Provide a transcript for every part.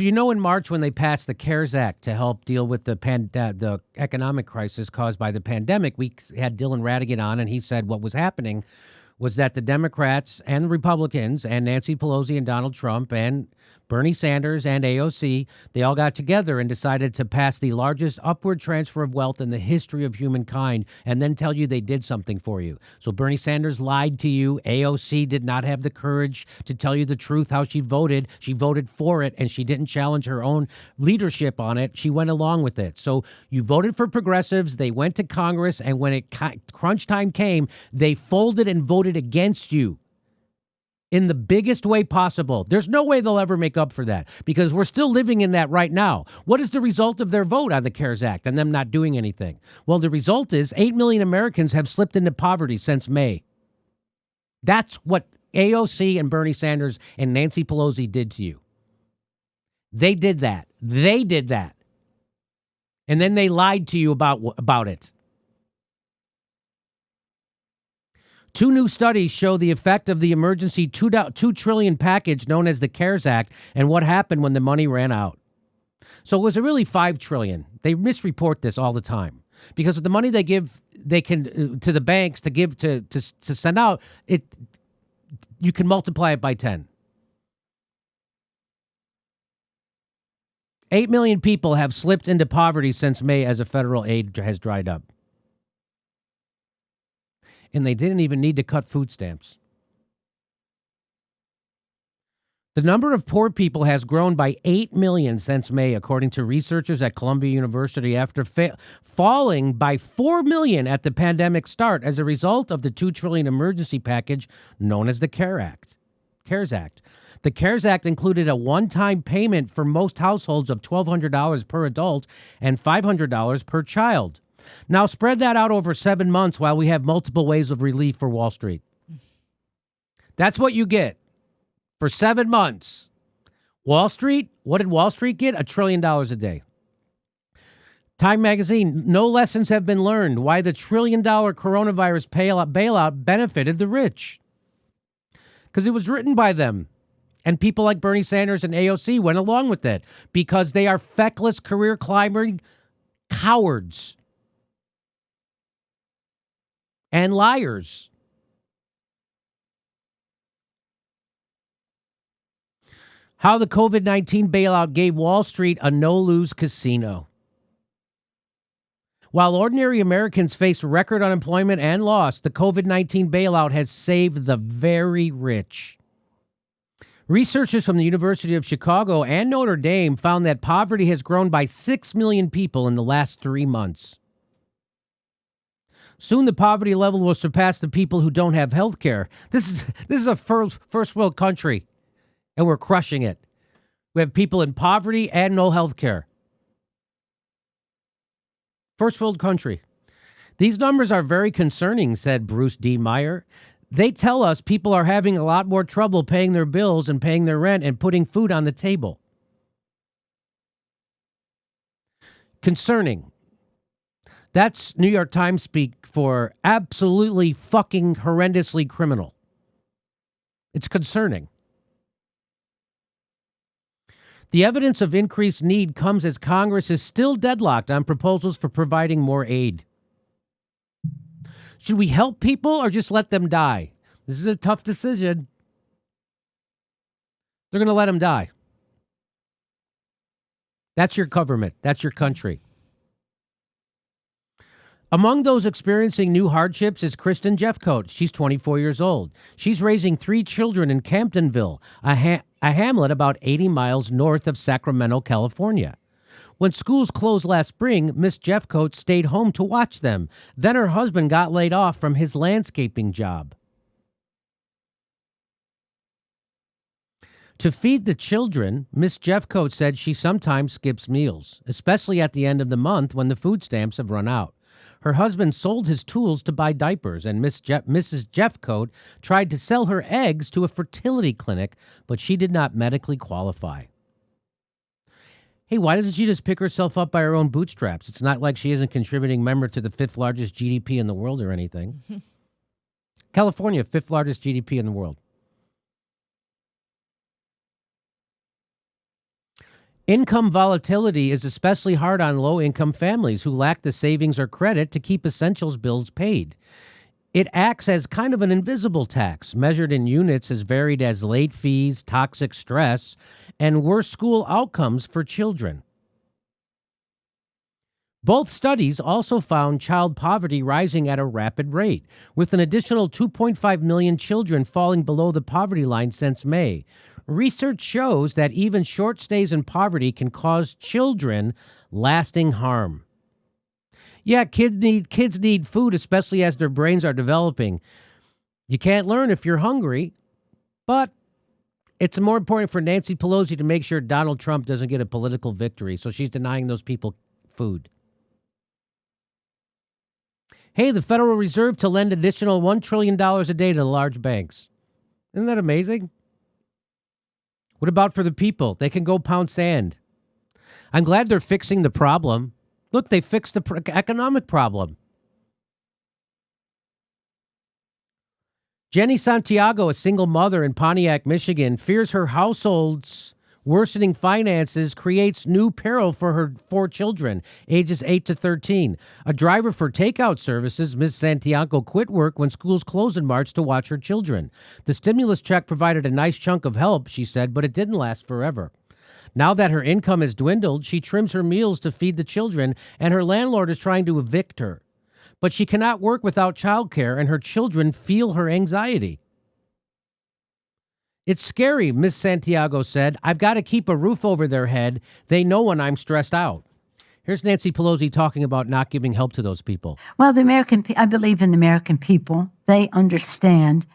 So in March when they passed the CARES Act to help deal with the economic crisis caused by the pandemic, we had Dylan Ratigan on, and he said what was happening was that the Democrats and the Republicans and Nancy Pelosi and Donald Trump and Bernie Sanders and AOC, they all got together and decided to pass the largest upward transfer of wealth in the history of humankind and then tell you they did something for you. So Bernie Sanders lied to you. AOC did not have the courage to tell you the truth how she voted. She voted for it, and she didn't challenge her own leadership on it. She went along with it. So you voted for progressives. They went to Congress, and when crunch time came, they folded and voted against you in the biggest way possible. There's no way they'll ever make up for that because we're still living in that right now. What is the result of their vote on the CARES Act and them not doing anything? Well, the result is 8 million Americans have slipped into poverty since May. That's what AOC and Bernie Sanders and Nancy Pelosi did to you. They did that. They did that. And then they lied to you about it. 2 new studies show the effect of the emergency $2 trillion package known as the CARES Act and what happened when the money ran out. So it was really $5 trillion. They misreport this all the time because of the money they can to the banks to give to send out it. You can multiply it by 10. 8 million people have slipped into poverty since May as a federal aid has dried up. And they didn't even need to cut food stamps. The number of poor people has grown by 8 million since May, according to researchers at Columbia University, after falling by 4 million at the pandemic start as a result of the $2 trillion emergency package known as the CARES Act. The CARES Act included a one-time payment for most households of $1,200 per adult and $500 per child. Now spread that out over 7 months while we have multiple waves of relief for Wall Street. That's what you get for 7 months. Wall Street, what did Wall Street get? $1 trillion a day. Time magazine, no lessons have been learned why the $1 trillion coronavirus bailout benefited the rich. Because it was written by them. And people like Bernie Sanders and AOC went along with it because they are feckless, career-climbing cowards. And liars. How the COVID-19 bailout gave Wall Street a no-lose casino. While ordinary Americans face record unemployment and loss, the COVID-19 bailout has saved the very rich. Researchers from the University of Chicago and Notre Dame found that poverty has grown by 6 million people in the last 3 months. Soon the poverty level will surpass the people who don't have health care. This is a first world country, and we're crushing it. We have people in poverty and no health care. First world country. These numbers are very concerning, said Bruce D. Meyer. They tell us people are having a lot more trouble paying their bills and paying their rent and putting food on the table. Concerning. That's New York Times speak for absolutely fucking horrendously criminal. It's concerning. The evidence of increased need comes as Congress is still deadlocked on proposals for providing more aid. Should we help people or just let them die? This is a tough decision. They're going to let them die. That's your government. That's your country. Among those experiencing new hardships is Kristen Jeffcoat. She's 24 years old. She's raising 3 children in Camptonville, a hamlet about 80 miles north of Sacramento, California. When schools closed last spring, Miss Jeffcoat stayed home to watch them. Then her husband got laid off from his landscaping job. To feed the children, Miss Jeffcoat said she sometimes skips meals, especially at the end of the month when the food stamps have run out. Her husband sold his tools to buy diapers, and Mrs. Jeffcoat tried to sell her eggs to a fertility clinic, but she did not medically qualify. Hey, why doesn't she just pick herself up by her own bootstraps? It's not like she isn't a contributing member to the 5th largest GDP in the world or anything. California, 5th largest GDP in the world. Income volatility is especially hard on low-income families who lack the savings or credit to keep essentials bills paid. It acts as kind of an invisible tax, measured in units as varied as late fees, toxic stress, and worse school outcomes for children. Both studies also found child poverty rising at a rapid rate, with an additional 2.5 million children falling below the poverty line since May. Research shows that even short stays in poverty can cause children lasting harm. Yeah, kids need food, especially as their brains are developing. You can't learn if you're hungry, but it's more important for Nancy Pelosi to make sure Donald Trump doesn't get a political victory, so she's denying those people food. Hey, the Federal Reserve to lend additional $1 trillion a day to the large banks. Isn't that amazing? What about for the people? They can go pound sand. I'm glad they're fixing the problem. Look, they fixed the economic problem. Jenny Santiago, a single mother in Pontiac, Michigan, fears her household's worsening finances creates new peril for her 4 children, ages 8 to 13. A driver for takeout services, Ms. Santiago quit work when schools closed in March to watch her children. The stimulus check provided a nice chunk of help, she said, but it didn't last forever. Now that her income has dwindled, she trims her meals to feed the children, and her landlord is trying to evict her. But she cannot work without childcare, and her children feel her anxiety. It's scary, Ms. Santiago said. I've got to keep a roof over their head. They know when I'm stressed out. Here's Nancy Pelosi talking about not giving help to those people. Well, I believe in the American people. They understand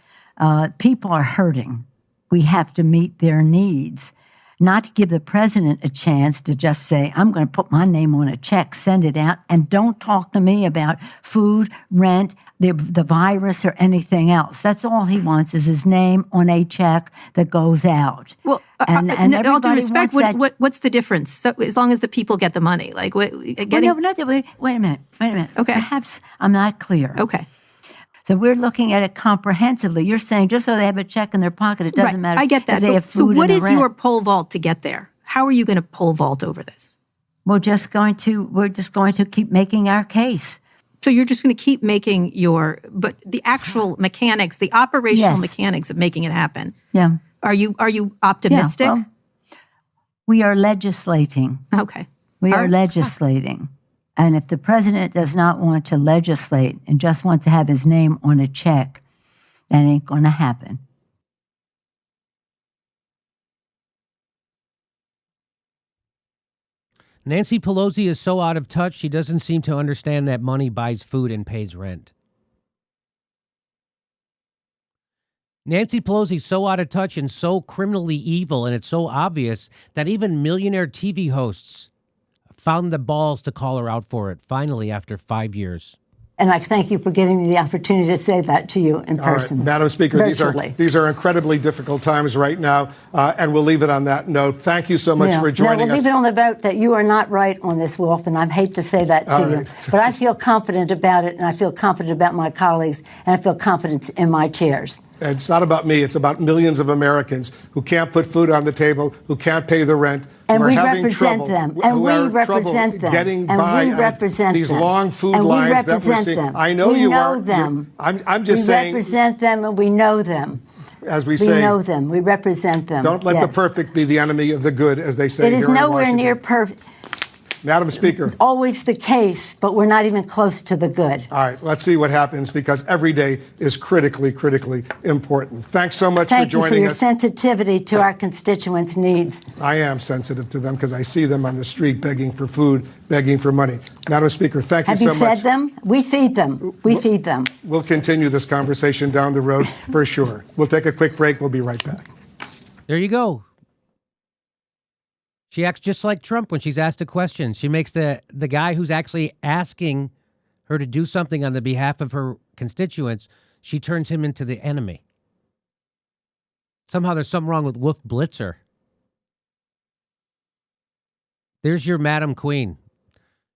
people are hurting. We have to meet their needs. Not to give the president a chance to just say, I'm going to put my name on a check, send it out, and don't talk to me about food, rent, the virus, or anything else. That's all he wants is his name on a check that goes out. Well, and all due respect, what's the difference? So as long as the people get the money, like wait a minute. Okay, perhaps I'm not clear. Okay. So we're looking at it comprehensively. You're saying just so they have a check in their pocket, it doesn't matter. I get that. If they have food. So what is rent. your pole vault to get there? How are you going to pole vault over this? We're just going to keep making our case. So you're just going to keep making but the actual mechanics, the operational mechanics of making it happen. Yeah. Are you optimistic? Yeah, well, we are legislating. Okay. We are legislating. And if the president does not want to legislate and just wants to have his name on a check, that ain't going to happen. Nancy Pelosi is so out of touch, she doesn't seem to understand that money buys food and pays rent. Nancy Pelosi is so out of touch and so criminally evil, and it's so obvious that even millionaire TV hosts found the balls to call her out for it, finally, after 5 years. And I thank you for giving me the opportunity to say that to you in person. All right, Madam Speaker, these are incredibly difficult times right now, and we'll leave it on that note. Thank you so much for joining us. We'll leave it on the vote that you are not right on this, Wolf, and I hate to say that to you. But I feel confident about it, and I feel confident about my colleagues, and I feel confident in my chairs. It's not about me. It's about millions of Americans who can't put food on the table, who can't pay the rent, and who are we having represent trouble, them. And we represent them. Getting and by we represent these them. long food and lines that we're seeing. Them. I know we you know are. Them. I'm just saying. We represent them, and we know them. As we say, know them. We represent them. Don't let the perfect be the enemy of the good, as they say. It is nowhere near perfect. Madam Speaker. Always the case, but we're not even close to the good. All right, let's see what happens, because every day is critically important. Thanks so much for joining us. Thank you for your sensitivity to our constituents' needs. I am sensitive to them because I see them on the street begging for food, begging for money. Madam Speaker, thank you so much. Have you fed them? We feed them. We feed them. We'll continue this conversation down the road for sure. We'll take a quick break. We'll be right back. There you go. She acts just like Trump when she's asked a question. She makes the guy who's actually asking her to do something on the behalf of her constituents, she turns him into the enemy. Somehow there's something wrong with Wolf Blitzer. There's your Madam Queen.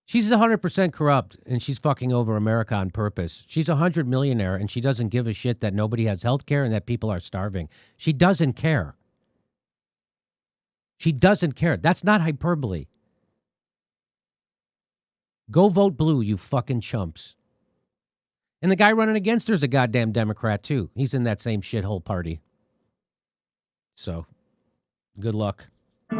She's 100% corrupt, and she's fucking over America on purpose. She's a 100 millionaire, and she doesn't give a shit that nobody has health care and that people are starving. She doesn't care. She doesn't care. That's not hyperbole. Go vote blue, you fucking chumps. And the guy running against her is a goddamn Democrat, too. He's in that same shithole party. So, good luck. Hey,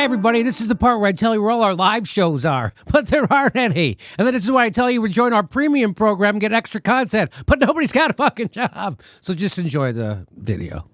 everybody, this is the part where I tell you where all our live shows are, but there aren't any. And then this is why I tell you to join our premium program and get extra content, but nobody's got a fucking job. So just enjoy the video.